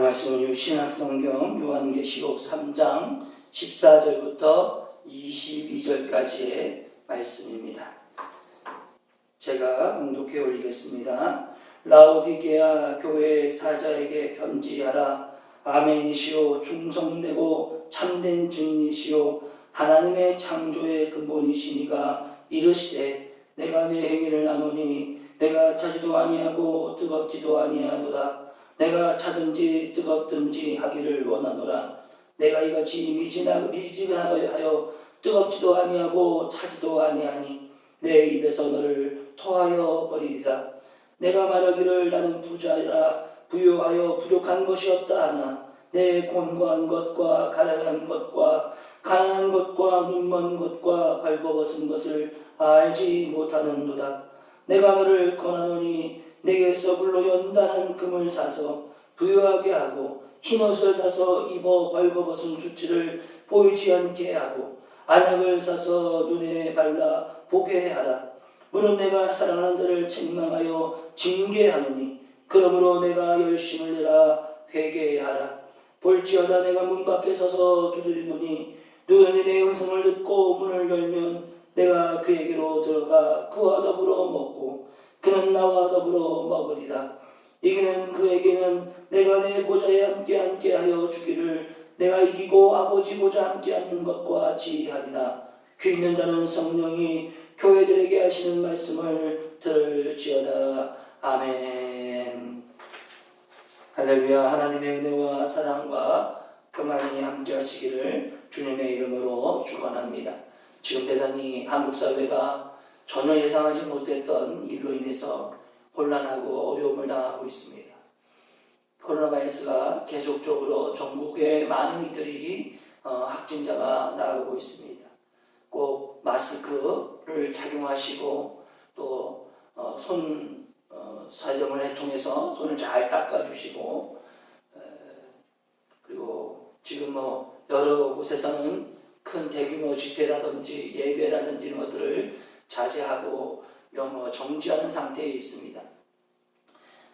말씀은 신약성경 요한계시록 3장 14절부터 22절까지의 말씀입니다. 제가 봉독해 올리겠습니다. 라오디게아 교회 사자에게 편지하라. 아멘이시오 충성되고 참된 증인이시오 하나님의 창조의 근본이시니가 이르시되 내가 내 행위를 아노니 내가 차지도 아니하고 뜨겁지도 아니하노라. 내가 차든지 뜨겁든지 하기를 원하노라. 내가 이같이 미지근하여 뜨겁지도 아니하고 차지도 아니하니 내 입에서 너를 토하여 버리리라. 내가 말하기를 나는 부자라 부유하여 부족한 것이 없다 하나 내 곤고한 것과 가난한 것과 눈먼 것과 벌거벗은 것을 알지 못하는도다. 내가 너를 권하노니 내게서 불로 연단한 금을 사서 부유하게 하고 흰옷을 사서 입어 벌거벗은 수치를 보이지 않게 하고 안약을 사서 눈에 발라 보게 하라. 물론 내가 사랑하는 자를 책망하여 징계하노니 그러므로 내가 열심을 내라 회개하라. 볼지어다 내가 문 밖에 서서 두드리노니 누구든지 내 음성을 듣고 문을 열면 내가 그에게로 들어가 그와 더불어 먹고 그는 나와 더불어 먹으리라. 이기는 그에게는 내가 내 보좌에 함께 하여 주기를 내가 이기고 아버지 보좌 함께 앉는 것과 같이 하리라. 귀 있는 자는 성령이 교회들에게 하시는 말씀을 들을지어다. 아멘. 할렐루야. 하나님의 은혜와 사랑과 평안이 함께 하시기를 주님의 이름으로 축원합니다. 지금 대단히 한국 사회가 전혀 예상하지 못했던 일로 인해서 혼란하고 어려움을 당하고 있습니다. 코로나 바이러스가 계속적으로 전국에 많은 이들이 확진자가 나오고 있습니다. 꼭 마스크를 착용하시고 또 손 사정을 통해서 손을 잘 닦아주시고 그리고 지금 여러 곳에서는 큰 대규모 집회라든지 예배라든지 이런 것들을 자제하고 정지하는 상태에 있습니다.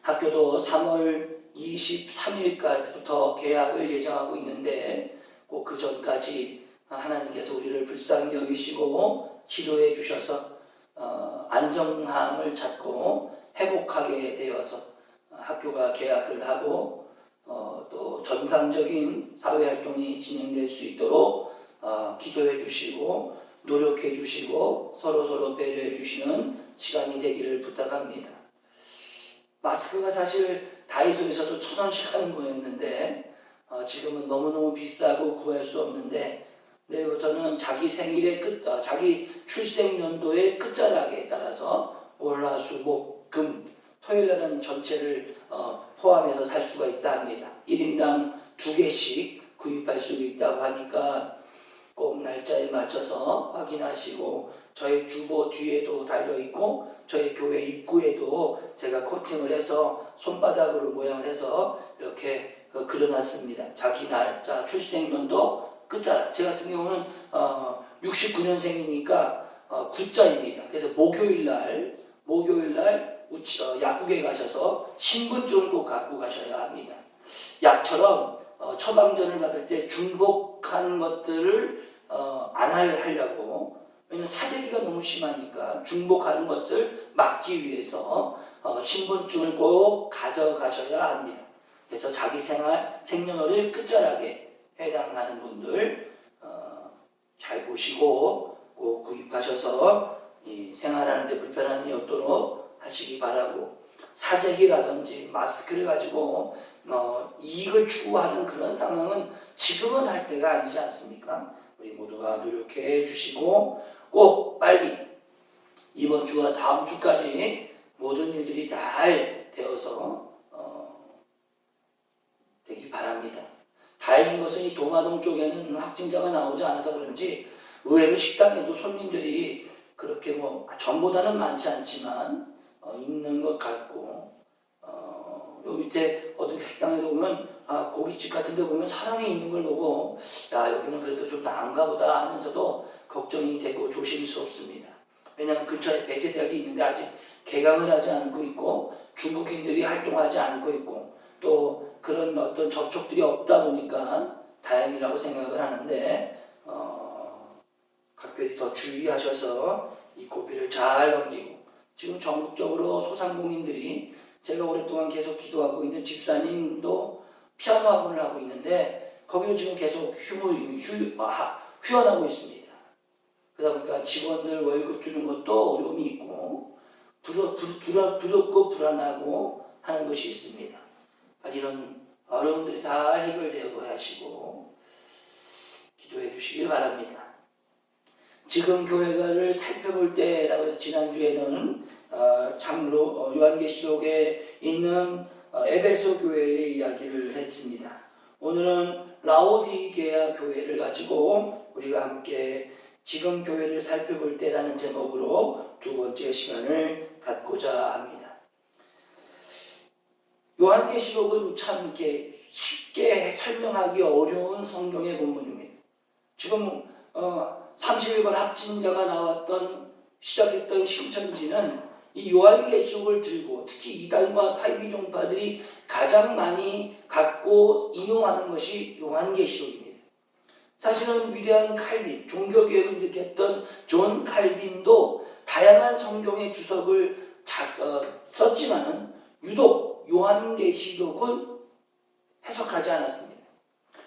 학교도 3월 23일까지부터 개학을 예정하고 있는데 꼭 그 전까지 하나님께서 우리를 불쌍히 여기시고 치료해 주셔서 안정함을 찾고 회복하게 되어서 학교가 개학을 하고 또 정상적인 사회활동이 진행될 수 있도록 기도해 주시고 노력해 주시고 서로 배려해 주시는 시간이 되기를 부탁합니다. 마스크가 사실 다이소에서도 1,000원씩 하는 거였는데 지금은 너무너무 비싸고 구할 수 없는데 내일부터는 자기 생일의 자기 출생연도의 끝자락에 따라서 월, 화, 수, 목, 금, 토요일날은 전체를 포함해서 살 수가 있다 합니다. 1인당 2개씩 구입할 수 있다고 하니까 꼭 날짜에 맞춰서 확인하시고 저희 주보 뒤에도 달려있고 저희 교회 입구에도 제가 코팅을 해서 손바닥으로 모양을 해서 이렇게 그려놨습니다. 자기 날짜 출생연도 끝자락. 제 같은 경우는 69년생이니까 9자입니다. 그래서 목요일날 약국에 가셔서 신분증을 꼭 갖고 가셔야 합니다. 약처럼 처방전을 받을 때 중복한 것들을 안 하려고, 왜냐면 사재기가 너무 심하니까 중복하는 것을 막기 위해서 신분증을 꼭 가져가셔야 합니다. 그래서 자기 생년월일 끝자락에 해당하는 분들 잘 보시고 꼭 구입하셔서 생활하는 데 불편함이 없도록 하시기 바라고, 사재기라든지 마스크를 가지고 이익을 추구하는 그런 상황은 지금은 할 때가 아니지 않습니까? 우리 모두가 노력해 주시고 꼭 빨리 이번 주와 다음 주까지 모든 일들이 잘 되어서 되기 바랍니다. 다행인 것은 이 도마동 쪽에는 확진자가 나오지 않아서 그런지 의외로 식당에도 손님들이 그렇게 전보다는 많지 않지만 있는 것 같고, 요 밑에 어떤 식당에도 보면 고깃집 같은 데 보면 사람이 있는 걸 보고 여기는 그래도 좀 나은가 보다 하면서도 걱정이 되고 조심스럽습니다. 왜냐하면 근처에 배제대학이 있는데 아직 개강을 하지 않고 있고 중국인들이 활동하지 않고 있고 또 그런 어떤 접촉들이 없다 보니까 다행이라고 생각을 하는데 각별히 더 주의하셔서 이 고비를 잘 넘기고 지금 전국적으로 소상공인들이 제가 오랫동안 계속 기도하고 있는 집사님도 피아노 학원을 하고 있는데 거기도 지금 계속 휴원하고 있습니다. 그러다 보니까 직원들 월급 주는 것도 어려움이 있고 두렵고 불안하고 하는 것이 있습니다. 이런 어려움들이 다 해결되고 하시고 기도해 주시길 바랍니다. 지금 교회를 살펴볼 때라고 해서 지난주에는 장로 요한계시록에 있는 에베소 교회의 이야기를 했습니다. 오늘은 라오디게아 교회를 가지고 우리가 함께 지금 교회를 살펴볼 때라는 제목으로 두 번째 시간을 갖고자 합니다. 요한계시록은 참 이렇게 쉽게 설명하기 어려운 성경의 본문입니다. 지금 30일 확진자가 나왔던 시작했던 신천지는 이 요한계시록을 들고 특히 이단과 사이비 종파들이 가장 많이 갖고 이용하는 것이 요한계시록입니다. 사실은 위대한 칼빈, 종교개혁을 일으켰던 존 칼빈도 다양한 성경의 주석을 썼지만 유독 요한계시록은 해석하지 않았습니다.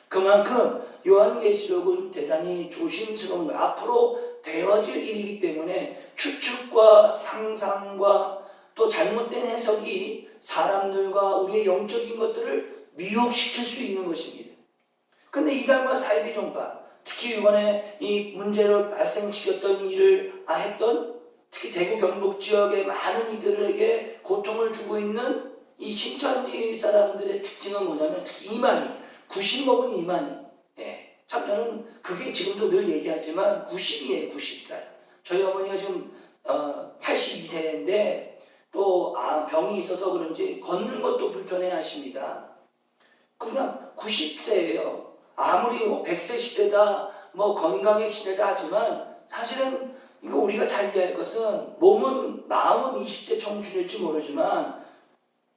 그만큼 요한계시록은 대단히 조심스러운 거예요. 앞으로 되어질 일이기 때문에 추측과 상상과 또 잘못된 해석이 사람들과 우리의 영적인 것들을 미혹시킬 수 있는 것입니다. 그런데 이단과 사이비 종파, 특히 이번에 이 문제를 발생시켰던 일을 했던 특히 대구 경북 지역의 많은 이들에게 고통을 주고 있는 이 신천지 사람들의 특징은 뭐냐면 특히 이만희, 90 먹은 이만희. 참 저는 그게 지금도 늘 얘기하지만 90이에요. 90살. 저희 어머니가 지금 82세인데 또 병이 있어서 그런지 걷는 것도 불편해 하십니다. 그냥 90세예요. 아무리 100세 시대다 건강의 시대다 하지만 사실은 이거 우리가 잘 이해할 것은 마음은 20대 청춘일지 모르지만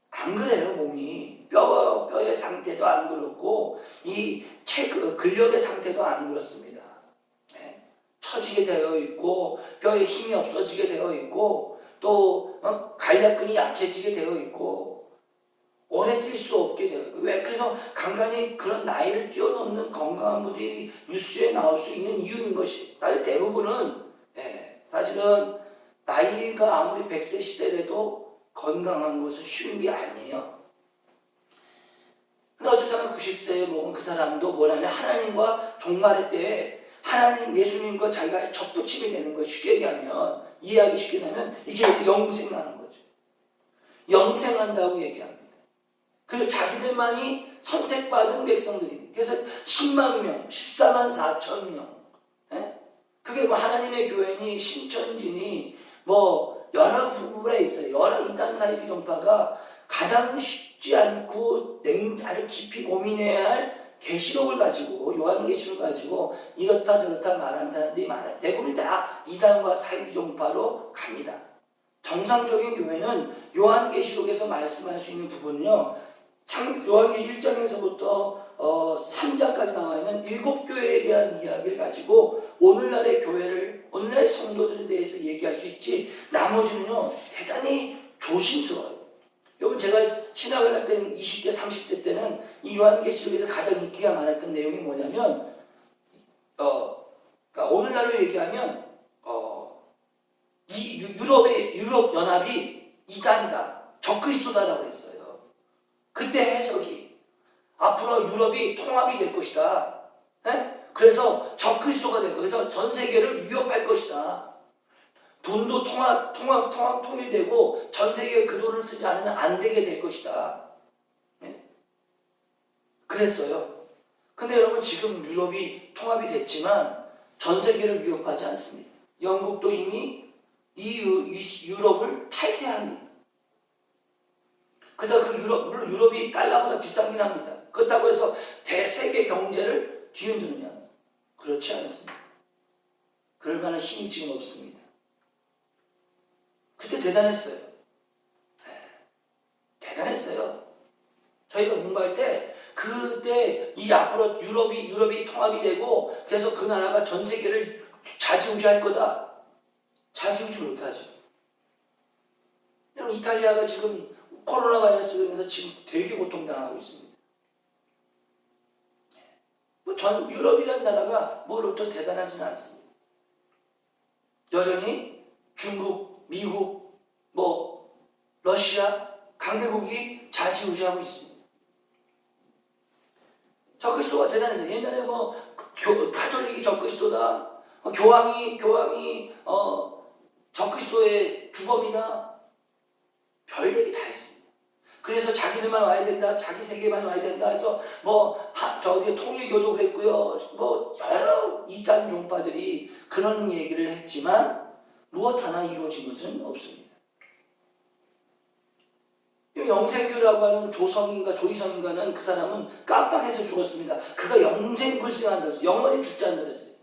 안 그래요. 몸이 뼈의 상태도 안 그렇고 이 근력의 상태도 안 그렇습니다. 처지게 되어 있고 뼈에 힘이 없어지게 되어 있고 또 간략근이 약해지게 되어 있고 오래 뛸 수 없게 되어 있고 왜 그래서 간간히 그런 나이를 뛰어넘는 건강한 분들이 뉴스에 나올 수 있는 이유인 것이 사실 대부분은 사실은 나이가 아무리 100세 시대라도 건강한 것은 쉬운 게 아니에요. 근데 어쨌든 90세에 먹은 그 사람도 뭐냐면 하나님과 종말의 때에 하나님 예수님과 자기가 접붙임이 되는 거예요. 쉽게 얘기하면 이해하기 쉽게 하면 이게 영생하는 거죠. 영생한다고 얘기합니다. 그리고 자기들만이 선택받은 백성들이 그래서 10만 명, 14만 4천 명 그게 하나님의 교회니 신천지니 여러 부분에 있어요. 여러 이단 사이비 종파가 가장 쉽지 않고 아주 깊이 고민해야 할 계시록을 가지고 요한계시록을 가지고 이렇다 저렇다 말하는 사람들이 많아요. 대부분 다 이단과 사이비 종파로 갑니다. 정상적인 교회는 요한계시록에서 말씀할 수 있는 부분은요. 요한계시록 1장에서부터 3장까지 나와 있는 7교회에 대한 이야기를 가지고 오늘날의 성도들에 대해서 얘기할 수 있지 나머지는요 대단히 조심스러워요. 여러분 제가 신학을 할 때는 20대 30대 때는 이 요한계시록에서 가장 인기가 많았던 내용이 뭐냐면 그러니까 오늘날로 얘기하면 이 유럽 연합이 이단이다 적그리스도다라고 했어요. 그때 해석이 앞으로 유럽이 통합이 될 것이다. 그래서 적그리스도가 될 거예요. 그래서 전 세계를 위협할 것이다. 돈도 통일되고 전 세계에 그 돈을 쓰지 않으면 안 되게 될 것이다. 그랬어요. 근데 여러분 지금 유럽이 통합이 됐지만 전 세계를 위협하지 않습니다. 영국도 이미 유럽을 탈퇴합니다. 그러다 물론 유럽이 달러보다 비싸긴 합니다. 그렇다고 해서 대세계 경제를 뒤흔드느냐? 그렇지 않습니다. 그럴 만한 힘이 지금 없습니다. 그때 대단했어요. 대단했어요. 저희가 공부할 때 그때 이 앞으로 유럽이 통합이 되고 그래서 그 나라가 전 세계를 좌지우지할 거다. 좌지우지 못하죠. 여러분 이탈리아가 지금 코로나 바이러스로 인해서 지금 되게 고통당하고 있습니다. 전 유럽이라는 나라가 뭘 어떤 대단하지는 않습니다. 여전히 중국, 미국, 러시아 강대국이 좌지우지하고 있습니다. 적그리스도가 대단해서 옛날에 가톨릭이 적그리스도다, 교황이 적그리스도의 주범이다, 별 얘기 다 했습니다. 그래서 자기들만 와야 된다, 자기 세계만 와야 된다 해서 통일교도 그랬고요, 여러 이단 종파들이 그런 얘기를 했지만 무엇 하나 이루어진 것은 없습니다. 영생교라고 하는 조성인가 조이성인가는 그 사람은 깜빡해서 죽었습니다. 그가 영생 불생한다고 했어요. 영원히 죽지 않는다고 했어요.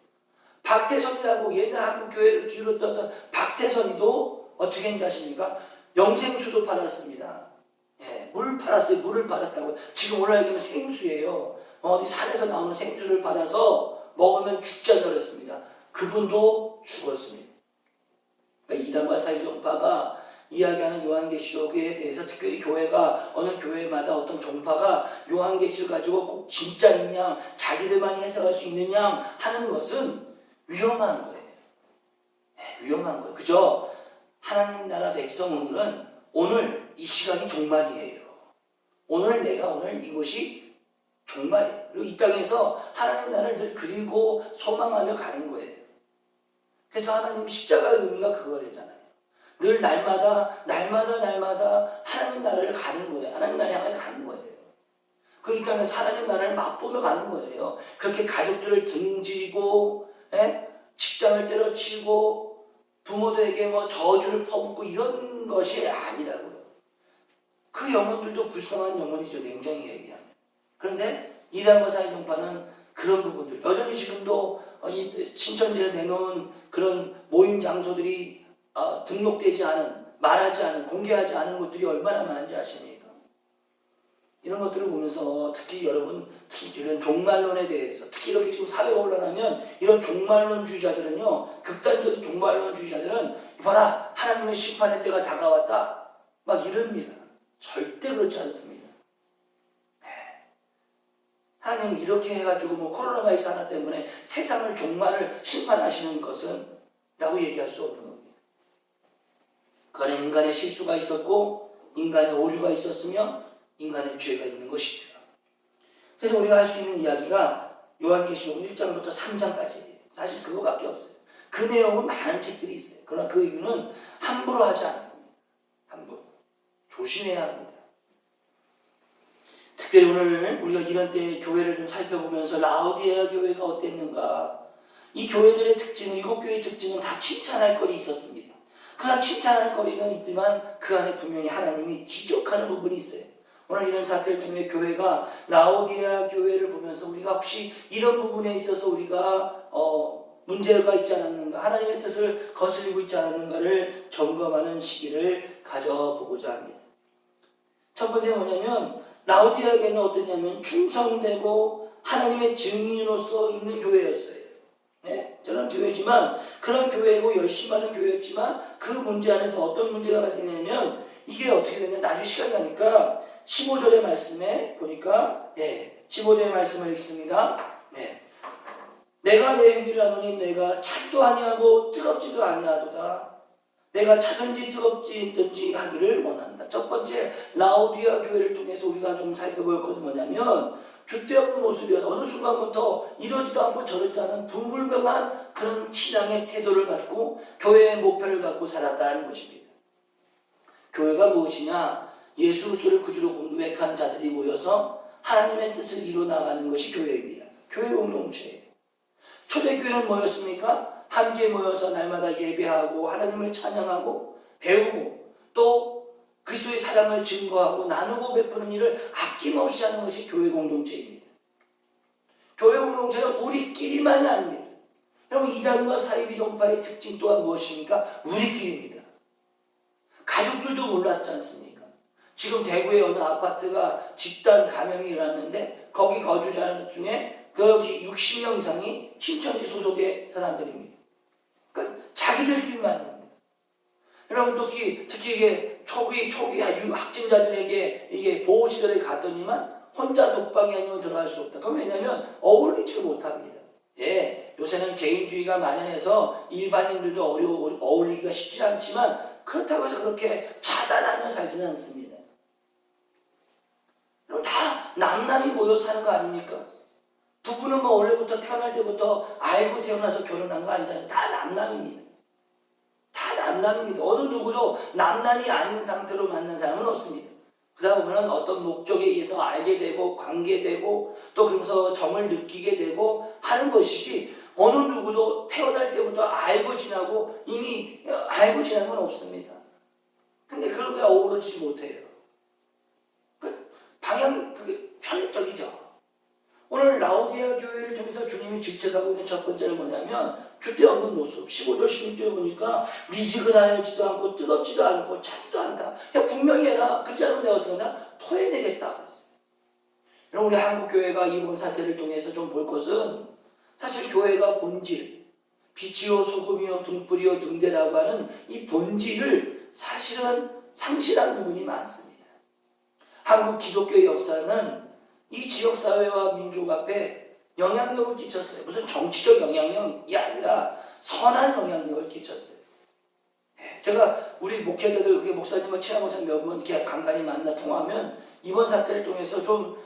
박태선이라고 옛날 한국 교회를 뒤로 떴던 박태선이도 어떻게 했는지 아십니까? 영생수도 팔았습니다. 예, 물 팔았어요. 물을 팔았다고. 지금 올라가면 생수예요. 어디 산에서 나오는 생수를 팔아서 먹으면 죽지 않는다고 했습니다. 그분도 죽었습니다. 그러니까 이단과 사이종파가 이야기하는 요한계시록에 대해서 특별히 교회가 어느 교회마다 어떤 종파가 요한계시록 가지고 꼭 진짜인 양 자기들만 해석할 수 있는 양 하는 것은 위험한 거예요. 네, 위험한 거예요. 그저 하나님 나라 백성 오늘 이 시간이 종말이에요. 오늘 이곳이 종말이에요. 그리고 이 땅에서 하나님 나라를 늘 그리고 소망하며 가는 거예요. 그래서 하나님 십자가의 의미가 그거였잖아요. 늘 날마다 하나님 나라를 가는 거예요. 하나님 나라를 향해 가는 거예요. 그 이 땅에서 하나님 나라를 맛보며 가는 거예요. 그렇게 가족들을 등지고, 직장을 때려치고, 부모들에게 저주를 퍼붓고 이런 것이 아니라고요. 그 영혼들도 불쌍한 영혼이죠. 냉정히 얘기하면. 그런데 이단과 사이종파는 그런 부분들, 여전히 지금도 신천지에 내놓은 그런 모임 장소들이 등록되지 않은, 말하지 않은, 공개하지 않은 것들이 얼마나 많은지 아십니까? 이런 것들을 보면서 특히 이런 종말론에 대해서, 특히 이렇게 지금 사회가 올라가면 이런 종말론주의자들은요, 극단적인 종말론주의자들은 봐라, 하나님의 심판의 때가 다가왔다, 막 이럽니다. 절대 그렇지 않습니다. 하나님은 이렇게 해가지고 코로나 바이러스 하나 때문에 세상을 종말을 심판하시는 것은 라고 얘기할 수 없는 겁니다. 그 안에 인간의 실수가 있었고 인간의 오류가 있었으며 인간의 죄가 있는 것이죠. 그래서 우리가 할 수 있는 이야기가 요한계시록 1장부터 3장까지예요. 사실 그거밖에 없어요. 그 내용은 많은 책들이 있어요. 그러나 그 이유는 함부로 하지 않습니다. 함부로. 조심해야 합니다. 특별히 오늘 우리가 이런 때 교회를 좀 살펴보면서 라오디게아 교회가 어땠는가, 이 교회들의 특징은, 7교회의 특징은 다 칭찬할 거리 있었습니다. 그러나 칭찬할 거리는 있지만 그 안에 분명히 하나님이 지적하는 부분이 있어요. 오늘 이런 사태를 통해 교회가 라오디게아 교회를 보면서 우리가 혹시 이런 부분에 있어서 우리가 문제가 있지 않았는가, 하나님의 뜻을 거스리고 있지 않았는가를 점검하는 시기를 가져보고자 합니다. 첫 번째 뭐냐면, 라오디게아 교회는 어떠냐면 충성되고 하나님의 증인으로서 있는 교회였어요. 네? 저는 교회지만, 그런 교회이고 열심히 하는 교회였지만 그 문제 안에서 어떤 문제가 발생하냐면, 이게 어떻게 되냐, 나중에 시간이 가니까 15절의 말씀에 보니까 15절의 말씀을 읽습니다. 내가 내 행위를 하노니 내가 차지도 아니하고 뜨겁지도 아니하도다. 내가 차든지 뜨겁든지 하기를 원한다. 첫 번째, 라오디게아 교회를 통해서 우리가 좀 살펴볼 것은 뭐냐면, 줏대 없는 모습이 어느 순간부터 이러지도 않고 저러지도 않은 불분명한 그런 신앙의 태도를 갖고 교회의 목표를 갖고 살았다는 것입니다. 교회가 무엇이냐? 예수 그리스도를 구주로 고백한 자들이 모여서 하나님의 뜻을 이루어나가는 것이 교회입니다. 교회 공동체예요. 초대교회는 뭐였습니까? 함께 모여서 날마다 예배하고 하나님을 찬양하고 배우고 또 그리스도의 사랑을 증거하고 나누고 베푸는 일을 아낌없이 하는 것이 교회 공동체입니다. 교회 공동체는 우리끼리만이 아닙니다. 여러분, 이단과 사이비종파의 특징 또한 무엇입니까? 우리끼리입니다. 가족들도 몰랐지 않습니까? 지금 대구의 어느 아파트가 집단 감염이 일어났는데 거기 거주자 중에 그 60명 이상이 신천지 소속의 사람들입니다. 그러니까 자기들끼리만. 여러분 특히 이게 초기 확진자들에게 이게 보호시설에 갔더니만 혼자 독방이 아니면 들어갈 수 없다. 그럼 왜냐면 어울리지 못합니다. 예, 요새는 개인주의가 만연해서 일반인들도 어울리기가 쉽지 않지만 그렇다고 해서 그렇게 차단하며 살지는 않습니다. 그럼 다 남남이 모여 사는 거 아닙니까? 부부는 뭐 원래부터 태어날 때부터 알고 태어나서 결혼한 거 아니잖아요. 다 남남입니다. 다 남남입니다. 어느 누구도 남남이 아닌 상태로 만난 사람은 없습니다. 그러다 보면 어떤 목적에 의해서 알게 되고 관계되고 또 그러면서 정을 느끼게 되고 하는 것이지 어느 누구도 태어날 때부터 알고 지나고 이미 알고 지난 건 없습니다. 근데 그렇게 어우러지지 못해요. 방향이 그게 편협적이죠. 오늘 라오디아 교회를 통해서 주님이 질책하고 있는 첫 번째는 뭐냐면 주대없는 모습. 15절 16절에 보니까 미지근하지도 않고 뜨겁지도 않고 차지도 않다. 야 분명히 해라. 그렇지 않으면 내가 어떻게 하나? 토해내겠다 그랬어요. 여러분 우리 한국교회가 이번 사태를 통해서 좀 볼 것은 사실 교회가 본질, 빛이요 소금이요 등불이요 등대라고 하는 이 본질을 사실은 상실한 부분이 많습니다. 한국 기독교의 역사는 이 지역사회와 민족 앞에 영향력을 끼쳤어요. 무슨 정치적 영향력이 아니라 선한 영향력을 끼쳤어요. 제가 우리 목회자들, 목사님과 친하고서 몇 번 이렇게 간간히 만나 통화하면 이번 사태를 통해서 좀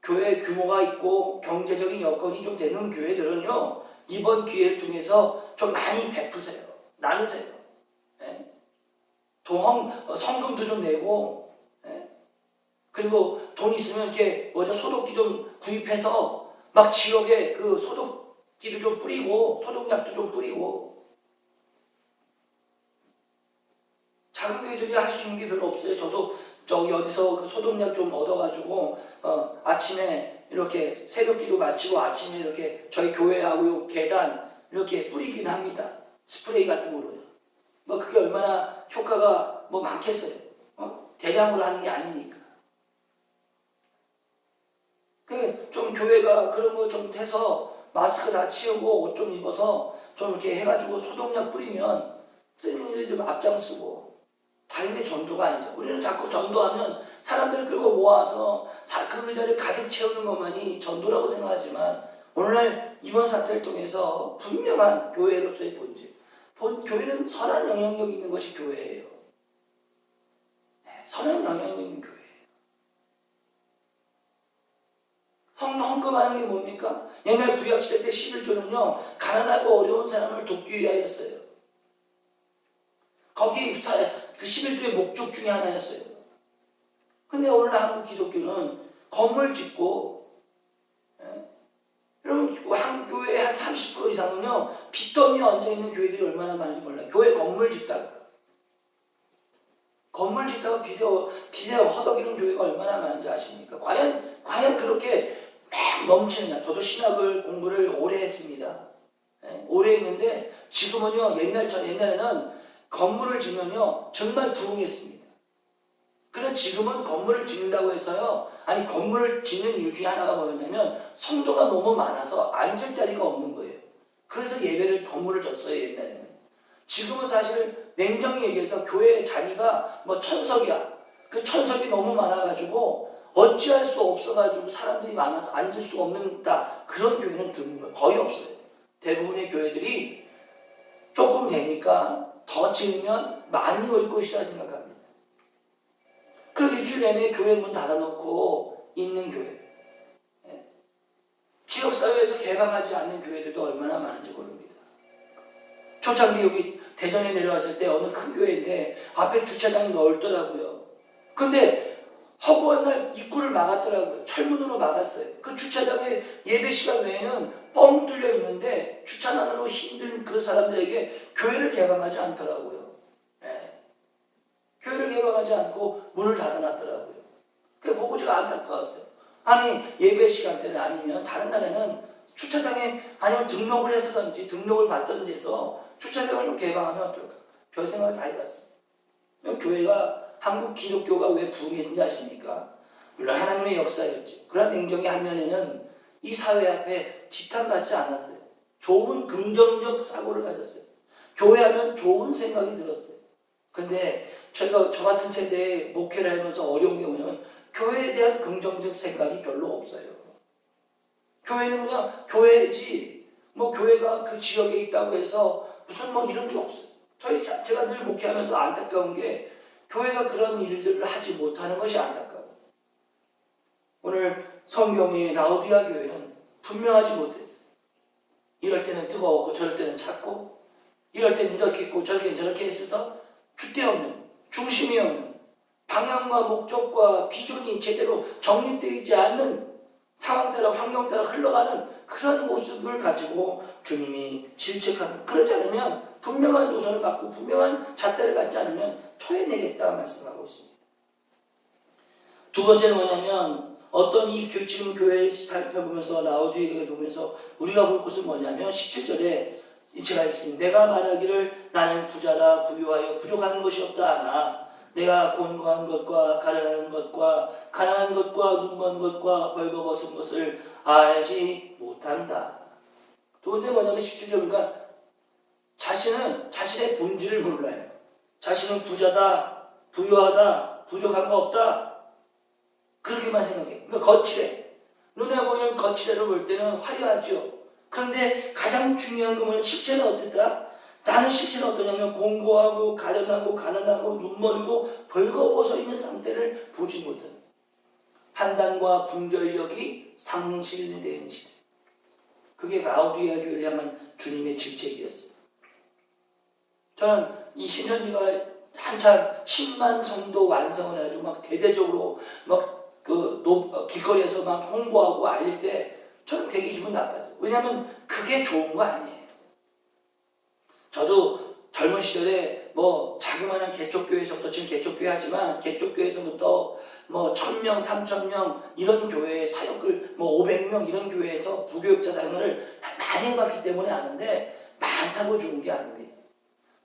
교회 규모가 있고 경제적인 여건이 좀 되는 교회들은요, 이번 기회를 통해서 좀 많이 베푸세요. 나누세요. 성금도 좀 내고, 그리고 돈 있으면 이렇게 소독기 좀 구입해서 막 지역에 그 소독기를 좀 뿌리고 소독약도 좀 뿌리고. 작은 교회들이 할 수 있는 게 별로 없어요. 저도 저기 어디서 그 소독약 좀 얻어가지고 아침에 이렇게 새벽기도 마치고 아침에 이렇게 저희 교회하고 계단 이렇게 뿌리긴 합니다. 스프레이 같은 거로요. 뭐 그게 얼마나 효과가 뭐 많겠어요. 대량으로 하는 게 아니니까. 좀 교회가 그런 거 좀 해서 마스크 다 치우고 옷 좀 입어서 좀 이렇게 해가지고 소독약 뿌리면 스님들이 좀 앞장서고. 다른 게 전도가 아니죠. 우리는 자꾸 전도하면 사람들을 끌고 모아서 그 자리를 가득 채우는 것만이 전도라고 생각하지만 오늘날 이번 사태를 통해서 분명한 교회로서의 본질. 교회는 선한 영향력이 있는 것이 교회예요. 선한 영향력 있는 교회. 헌금하는 게 뭡니까? 옛날 구약시대 때 11조는요, 가난하고 어려운 사람을 돕기 위하였어요. 거기 그 11조의 목적 중에 하나였어요. 근데 오늘날 한국 기독교는 건물 짓고, 여러분, 한국 교회의 한 30% 이상은요, 빚더미에 얹어있는 교회들이 얼마나 많은지 몰라요. 교회 건물 짓다가 빚에 허덕이는 교회가 얼마나 많은지 아십니까? 과연 그렇게 막 넘치느냐. 저도 신학을 공부를 오래 했습니다. 오래 했는데 지금은요, 옛날에는 건물을 짓면요 정말 부흥했습니다. 그런데 지금은 건물을 짓는다고 해서요, 아니 건물을 짓는 이유 중에 하나가 뭐였냐면 성도가 너무 많아서 앉을 자리가 없는 거예요. 그래서 건물을 졌어요. 옛날에는. 지금은 사실 냉정히 얘기해서 교회 자리가 뭐 천석이야. 그 천석이 너무 많아가지고 어찌할 수 없어가지고 사람들이 많아서 앉을 수 없는다. 그런 교회는 거의 없어요. 대부분의 교회들이 조금 되니까 더 지으면 많이 올 것이라 생각합니다. 그리고 일주일 내내 교회 문 닫아놓고 있는 교회. 지역사회에서 개방하지 않는 교회들도 얼마나 많은지 모릅니다. 초창기 여기 대전에 내려왔을 때 어느 큰 교회인데 앞에 주차장이 넓더라고요. 근데 허구한 날 입구를 막았더라고요. 철문으로 막았어요. 그 주차장에 예배 시간 외에는 뻥 뚫려 있는데 주차난으로 힘든 그 사람들에게 교회를 개방하지 않더라고요. 교회를 개방하지 않고 문을 닫아놨더라고요. 그게 보고 제가 안타까웠어요. 아니 예배 시간대는 아니면 다른 날에는 주차장에 아니면 등록을 해서든지 등록을 받든지 해서 주차장을 좀 개방하면 어떨까? 별 생각을 다 해봤어요. 교회가 한국 기독교가 왜 부흥했는지 아십니까? 물론 하나님의 역사였죠. 그러나 냉정히 한 면에는 이 사회 앞에 지탄받지 않았어요. 좋은 긍정적 사고를 가졌어요. 교회하면 좋은 생각이 들었어요. 근데 저희가 저 같은 세대에 목회를 하면서 어려운 게 뭐냐면 교회에 대한 긍정적 생각이 별로 없어요. 교회는 그냥 교회지 뭐 교회가 그 지역에 있다고 해서 무슨 뭐 이런 게 없어요. 제가 늘 목회하면서 안타까운 게 교회가 그런 일들을 하지 못하는 것이 안타까워요. 오늘 성경의 라오디아 교회는 분명하지 못했어요. 이럴 때는 뜨거웠고 저럴 때는 찼고 이럴 때는 이렇게 했고 저렇게 했어서 줏대 없는 중심이 없는 방향과 목적과 비전이 제대로 정립되어 있지 않는 상황 따라 환경 따라 흘러가는 그런 모습을 가지고 주님이 질책합니다. 그렇지 않으면 분명한 노선을 갖고 분명한 잣대를 갖지 않으면 토해내겠다 말씀하고 있습니다. 두 번째는 뭐냐면 어떤 지금 교회를 살펴보면서 라오디게를 보면서 우리가 볼 것은 뭐냐면 17절에 제가 읽습니다. 내가 말하기를 나는 부자라 부유하여 부족한 것이 없다 하나 내가 곤고한 것과 가련한 것과 가난한 것과 눈먼 것과 벌거벗은 것을 알지 못한다. 두 번째 뭐냐면 17절이니까 자신은 자신의 본질을 몰라요. 자신은 부자다, 부유하다, 부족한 거 없다. 그렇게만 생각해. 그러니까 거칠해. 눈에 보이는 거칠애로 볼 때는 화려하죠. 그런데 가장 중요한 건 실체는 어땠다? 나는 실체는 어떠냐면 공고하고 가련하고 가난하고 눈멀고 벌거벗어 있는 상태를 보지 못한다. 판단과 분별력이 상실된 시대. 그게 라오디아 교회를 향한 주님의 질책이었어요. 저는 이 신천지가 한참 10만 성도 완성을 해가지고 막 대대적으로 막 길거리에서 막 홍보하고 알릴 때 저는 되게 기분 나빠져. 왜냐하면 그게 좋은 거 아니에요. 저도 젊은 시절에 뭐 자그마한 개척교회에서부터 지금 개척교회 하지만 개척교회에서부터 뭐 1000명, 3000명 이런 교회 사역을 뭐 500명 이런 교회에서 부교육자 사역을 많이 해봤기 때문에 아는데 많다고 좋은 게 아닙니다.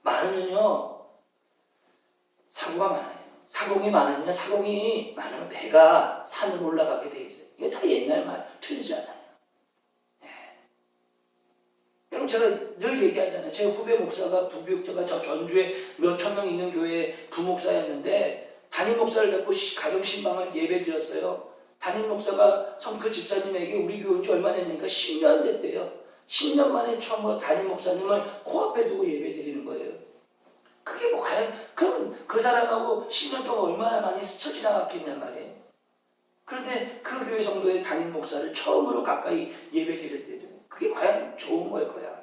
많으면요 사고가 많아요. 사공이 많으면 사공이 많으면 배가 산으로 올라가게 돼 있어요. 이게 다 옛날 말 틀리지 않아요. 여러분 제가 늘 얘기하잖아요. 제 후배 목사가 부교육자가 저 전주에 몇천 명 있는 교회 부목사였는데 담임 목사를 갖고 가정신방을 예배 드렸어요. 담임 목사가 그 집사님에게 우리 교회 온 지 얼마 됐냐니까 10년 됐대요. 10년 만에 처음으로 담임 목사님을 코앞에 두고 예배 드리는 거예요. 그게 뭐 과연 그럼 그 사람하고 10년 동안 얼마나 많이 스쳐 지나갔겠냔 말이에요. 그런데 그 교회 성도의 담임 목사를 처음으로 가까이 예배 드렸대요. 그게 과연 좋은 걸 거야.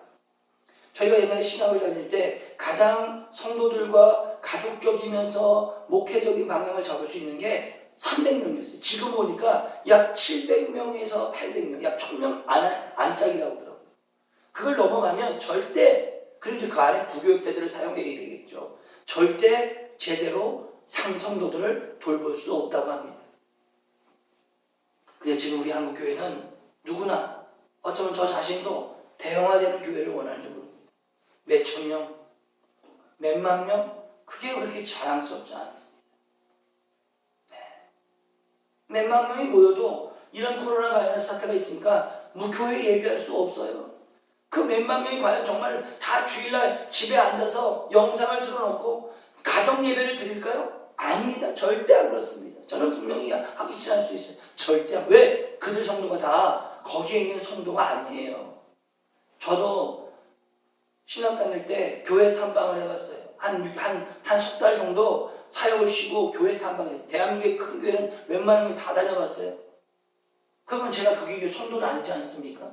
저희가 옛날에 신학을 다닐 때 가장 성도들과 가족적이면서 목회적인 방향을 잡을 수 있는 게 300명이었어요. 지금 보니까 약 700명에서 800명, 약 1000명 안짝이라고 하더라고요. 그걸 넘어가면 절대, 그래도 그 안에 부교육자들을 사용해야 되겠죠. 절대 제대로 성도들을 돌볼 수 없다고 합니다. 근데 지금 우리 한국 교회는 누구나 어쩌면 저 자신도 대형화되는 교회를 원하는지 모릅니다. 몇천 명, 몇만 명, 그게 그렇게 자랑스럽지 않습니다. 몇만 명이 모여도 이런 코로나 바이러스 사태가 있으니까 무교회 예배할 수 없어요. 그 몇만 명이 과연 정말 다 주일날 집에 앉아서 영상을 틀어놓고 가정 예배를 드릴까요? 아닙니다. 절대 안 그렇습니다. 저는 분명히 확신할 수 있어요. 절대 안. 왜? 그들 성도가 다 거기에 있는 성도가 아니에요. 저도 신학 다닐 때 교회 탐방을 해봤어요. 한 석 달 정도 사역을 쉬고 교회 탐방했어요. 대한민국의 큰 교회는 웬만한 명 다 다녀봤어요. 그러면 제가 그게 성도는 아니지 않습니까?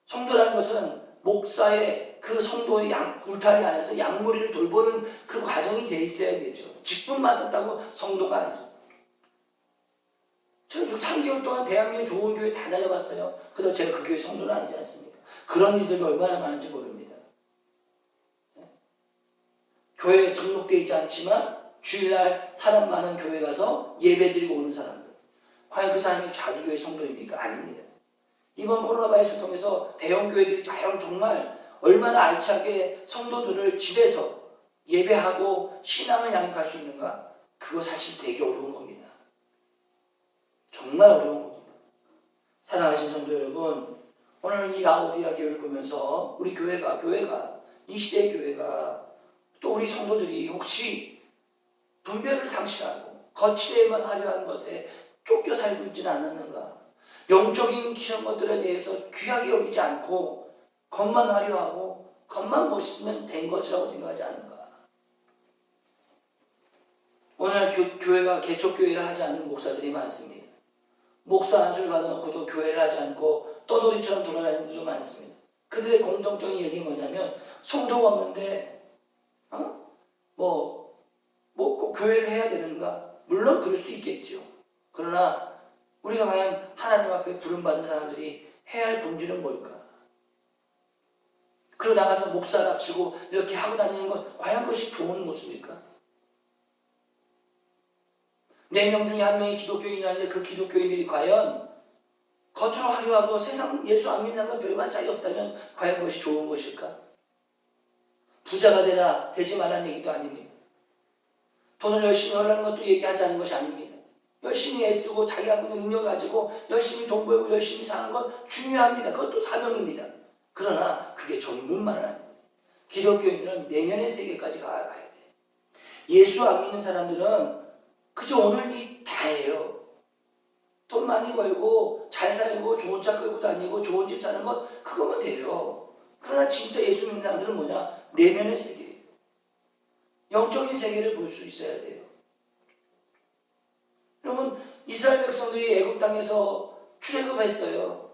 성도라는 것은 목사의 그 성도의 울타리 안에서 양무리를 돌보는 그 과정이 돼 있어야 되죠. 직분 맡았다고 성도가 아니죠. 제가 3개월 동안 대한민국 좋은 교회 다 다녀봤어요. 그래도 제가 그 교회 성도는 아니지 않습니까? 그런 일들이 얼마나 많은지 모릅니다. 교회에 등록되어 있지 않지만 주일날 사람 많은 교회 가서 예배드리고 오는 사람들. 과연 그 사람이 자기 교회 성도입니까? 아닙니다. 이번 코로나 바이러스를 통해서 대형 교회들이 과연 정말 얼마나 알차게 성도들을 집에서 예배하고 신앙을 양육할 수 있는가? 그거 사실 되게 어려운 겁니다. 정말 어려운 겁니다. 사랑하신 성도 여러분, 오늘 이 라오디아 교회를 보면서 우리 교회가 이 시대의 교회가 또 우리 성도들이 혹시 분별을 상실하고 거칠에만 하려 한 것에 쫓겨 살고 있지는 않았는가? 영적인 기성 것들에 대해서 귀하게 여기지 않고 겉만 하려 하고 겉만 멋있으면 된 것이라고 생각하지 않는가? 오늘 교회가 개척교회를 하지 않는 목사들이 많습니다. 목사 안수를 받아놓고도 교회를 하지 않고 떠돌이처럼 돌아다니는 분들도 많습니다. 그들의 공통적인 얘기는 뭐냐면 성도가 없는데 꼭 교회를 해야 되는가? 물론 그럴 수도 있겠죠. 그러나 우리가 과연 하나님 앞에 부름받은 사람들이 해야 할 본질은 뭘까? 그러고 나가서 목사랍치고 이렇게 하고 다니는 것 과연 그것이 좋은 모습일까? 4명 중에 1명이 기독교인이라는데 그 기독교인들이 과연 겉으로 화려하고 세상 예수 안 믿는 건 별반 차이 없다면 과연 그것이 좋은 것일까? 부자가 되나 되지 말라는 얘기도 아닙니다. 돈을 열심히 하려는 것도 얘기하지 않는 것이 아닙니다. 열심히 애쓰고 자기 갖고 있는 능력을 가지고 열심히 돈 벌고 열심히 사는 건 중요합니다. 그것도 사명입니다. 그러나 그게 전부만은 아닙니다. 기독교인들은 내면의 세계까지 가야 돼. 예수 안 믿는 사람들은 그저 오늘이 다예요. 돈 많이 벌고 잘 살고 좋은 차 끌고 다니고 좋은 집 사는 것 그거면 돼요. 그러나 진짜 예수 믿는 사람들은 뭐냐? 내면의 세계. 영적인 세계를 볼 수 있어야 돼요. 여러분 이스라엘 백성들이 애굽 땅에서 출애굽했어요.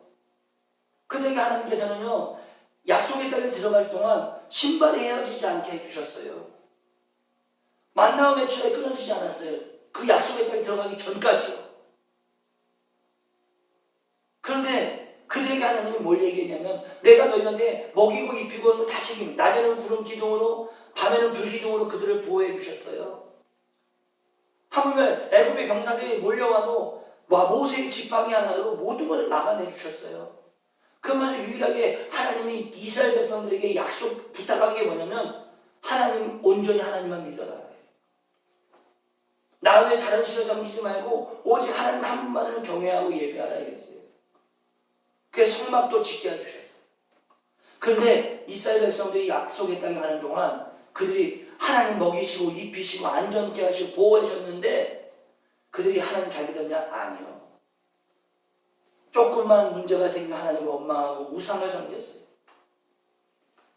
그들에게 하나님께서는요 약속의 땅에 들어갈 동안 신발이 헤어지지 않게 해주셨어요. 만나와 매출에 끊어지지 않았어요. 그 약속의 땅에 들어가기 전까지요. 그런데 그들에게 하나님이 뭘 얘기했냐면 내가 너희한테 먹이고 입히고 하는 거 다 책임입니다. 낮에는 구름 기둥으로 밤에는 불 기둥으로 그들을 보호해 주셨어요. 하물며 애굽의 병사들이 몰려와도 모세의 지팡이 하나로 모든 것을 막아내 주셨어요. 그러면서 유일하게 하나님이 이스라엘 백성들에게 약속 부탁한 게 뭐냐면 하나님 온전히 하나님만 믿어라. 나 외에 다른 신을 섬기지 말고 오직 하나님 한 분만을 경외하고 예배하라 이랬어요. 그래서 성막도 짓게 해주셨어요. 그런데 이스라엘 백성들이 약속의 땅에 가는 동안 그들이 하나님 먹이시고 입히시고 안전케 하시고 보호해 줬는데 그들이 하나님 잘 믿었냐? 아니요. 조금만 문제가 생기면 하나님을 원망하고 우상을 섬겼어요.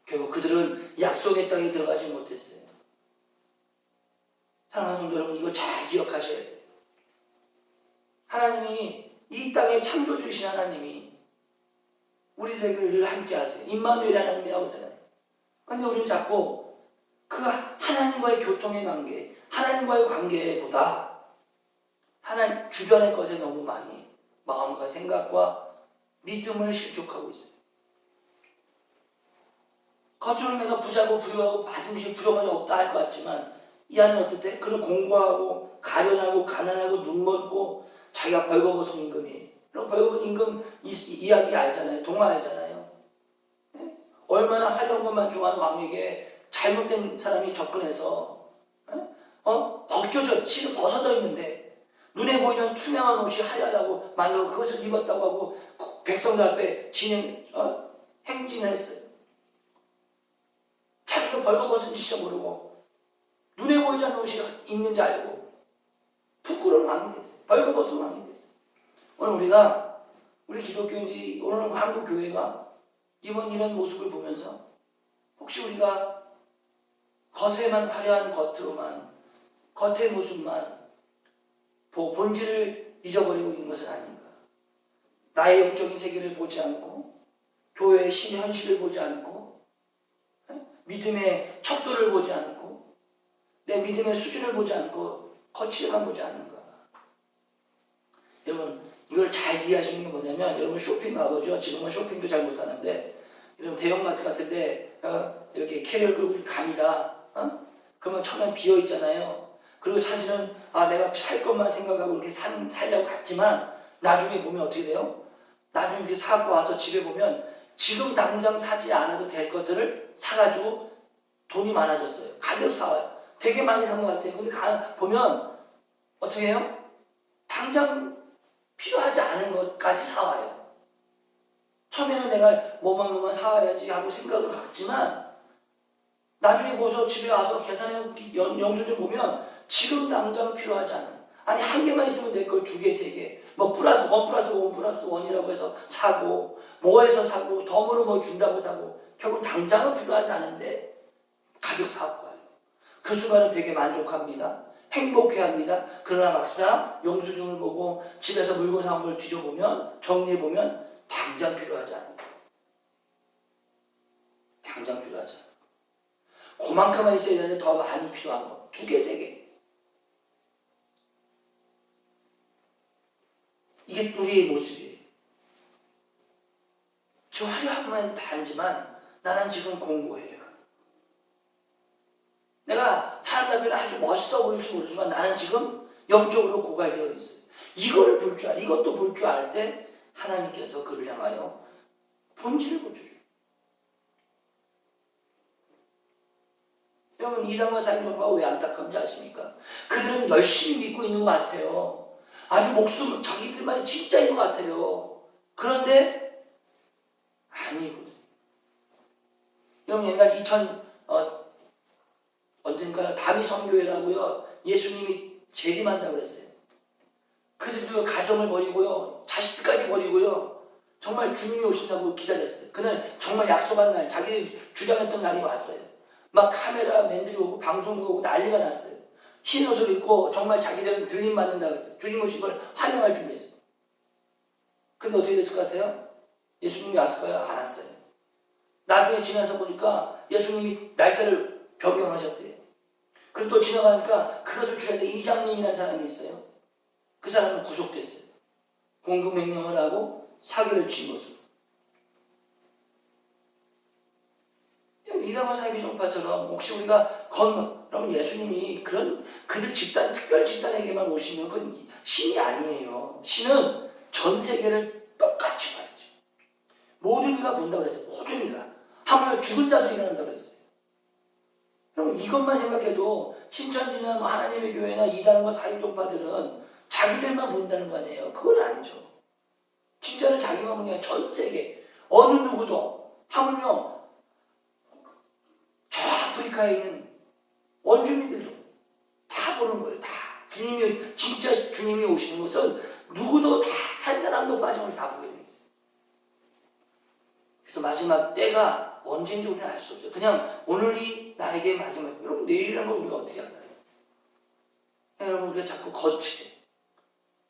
결국 그들은 약속의 땅에 들어가지 못했어요. 사랑하는 성도 여러분, 이거 잘 기억하셔야 돼요. 하나님이 이 땅에 창조주신 하나님이 우리들에게 늘 함께 하세요. 임마누엘 하나님이라고 하잖아요. 그런데 우리는 자꾸 그 하나님과의 교통의 관계, 하나님과의 관계보다 하나님 주변의 것에 너무 많이 마음과 생각과 믿음을 실족하고 있어요. 겉으로는 내가 부자고 부유하고 받은 것이 부족함이 없다 할 것 같지만 이 안에 어떻대? 그는 공고하고 가련하고 가난하고 눈먼고 자기가 벌거벗은 임금이. 그럼 벌거벗은 임금 이야기 알잖아요. 동화 알잖아요. 네? 얼마나 화려한 것만 좋아하는 왕에게 잘못된 사람이 접근해서 벗겨져 실은 벗어져 있는데 눈에 보이는 투명한 옷이 하얗다고 만들고 그것을 입었다고 하고 백성들 앞에 행진을 했어요. 자기가 벌거벗은 짓을 모르고 눈에 보이지 않는 옷이 있는지 알고 부끄러운 왕이 됐어요. 벌거벗은 왕이 됐어요. 오늘 우리 기독교인들이 오늘 한국 교회가 이번 이런 모습을 보면서 혹시 우리가 겉에만 화려한 겉으로만 겉의 모습만 본질을 잊어버리고 있는 것은 아닌가. 나의 영적인 세계를 보지 않고 교회의 현실을 보지 않고 믿음의 척도를 보지 않고 내 믿음의 수준을 보지 않고 거칠만 보지 않는가. 여러분 이걸 잘 이해하시는 게 뭐냐면 여러분 쇼핑 가보죠. 지금은 쇼핑도 잘 못하는데 여러분 대형마트 같은데 이렇게 캐리어를 끌고 갑니다. 그러면 처음엔 비어있잖아요. 그리고 사실은 내가 살 것만 생각하고 이렇게 살려고 갔지만 나중에 보면 어떻게 돼요? 나중에 이렇게 사고 와서 집에 보면 지금 당장 사지 않아도 될 것들을 사가지고 돈이 많아졌어요. 가득 사와요. 되게 많이 산 것 같아요. 근데 보면 어떻게 해요? 당장 필요하지 않은 것까지 사와요. 처음에는 내가 뭐만 사와야지 하고 생각을 갖지만 나중에 보서 집에 와서 계산해 영수증 보면 지금 당장 필요하지 않은, 아니 한 개만 있으면 될 걸 두 개, 세 개, 뭐 플러스 원 플러스 원 플러스 원이라고 해서 사고, 뭐 해서 사고, 덤으로 뭐 준다고 사고, 결국 당장은 필요하지 않은데 가득 사고 와요. 그 순간은 되게 만족합니다. 행복해합니다. 그러나 막상 영수증을 보고 집에서 물건 사온 걸 뒤져보면, 정리해보면 당장 필요하지 않아요. 당장 필요하지 않아요. 그만큼만 있어야 되는데 더 많이 필요한 거. 두 개, 세 개. 이게 우리의 모습이에요. 저 화려함만 다지만 나는 지금 공고해요. 내가 사람 앞에는 아주 멋있어 보일지 모르지만 나는 지금 영적으로 고갈되어 있어요. 이걸 볼 줄 이것도 볼 줄 알 때 하나님께서 그를 향하여 본질을 고쳐줘요. 여러분, 이단과 사이론파가 왜 안타까운지 아십니까? 그들은 열심히 믿고 있는 것 같아요. 아주 목숨, 자기들만이 진짜인 것 같아요. 그런데 아니거든요. 여러분, 옛날 언젠가 다미 선교회라고요, 예수님이 재림한다고 그랬어요. 그들도 가정을 버리고요, 자식들까지 버리고요, 정말 주님이 오신다고 기다렸어요. 그날 정말 약속한 날, 자기들이 주장했던 날이 왔어요. 막 카메라맨들이 오고 방송국 오고 난리가 났어요. 흰 옷을 입고 정말 자기들은 들림 받는다고 했어요. 주님 오신 걸 환영할 준비했어요. 근데 어떻게 됐을 것 같아요? 예수님이 왔을까요? 안 왔어요. 나중에 지나서 보니까 예수님이 날짜를 변경하셨대요. 그리고 또 지나가니까 그것을 주야돼 이장님이라는 사람이 있어요. 그 사람은 구속됐어요. 공금횡령을 하고 사기를 친 것으로. 이단과 사이비종파처럼 혹시 우리가 그러면 예수님이 그들 집단, 특별 집단에게만 오시면 그건 신이 아니에요. 신은 전 세계를 똑같이 봐야죠. 모든 이가 본다고 그랬어요. 모든 이가. 하물며 죽은 자도 일어난다고 그랬어요. 그럼 이것만 생각해도 신천지나 하나님의 교회나 이단과 사이비종파들은 자기들만 본다는 거 아니에요. 그건 아니죠. 진짜는 자기만 보는 게 아니라 전 세계 어느 누구도, 하물며 저 아프리카에 있는 원주민들도 다 보는 거예요. 다. 진짜 주님이 오시는 것은 누구도 다, 한 사람도 빠짐없이 다 보게 돼 있어요. 그래서 마지막 때가 언제인지 우리는 알 수 없어요. 그냥 오늘이 나에게 마지막. 여러분, 내일이라는 걸 우리가 어떻게 알아요? 여러분, 우리가 자꾸 거칠게,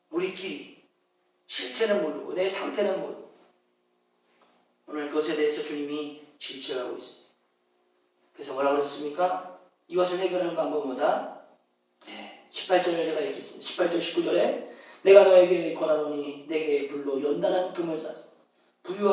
우리끼리 실체는 모르고 내 상태는 모르고, 오늘 그것에 대해서 주님이 질책하고 있습니다. 그래서 뭐라고 그랬습니까? 이것을 해결하는 방법은 뭐다? 18절을 제가 읽겠습니다. 18절 19절에 내가 너에게 권하노니 내게 불로 연단한 금을 싸서 부유한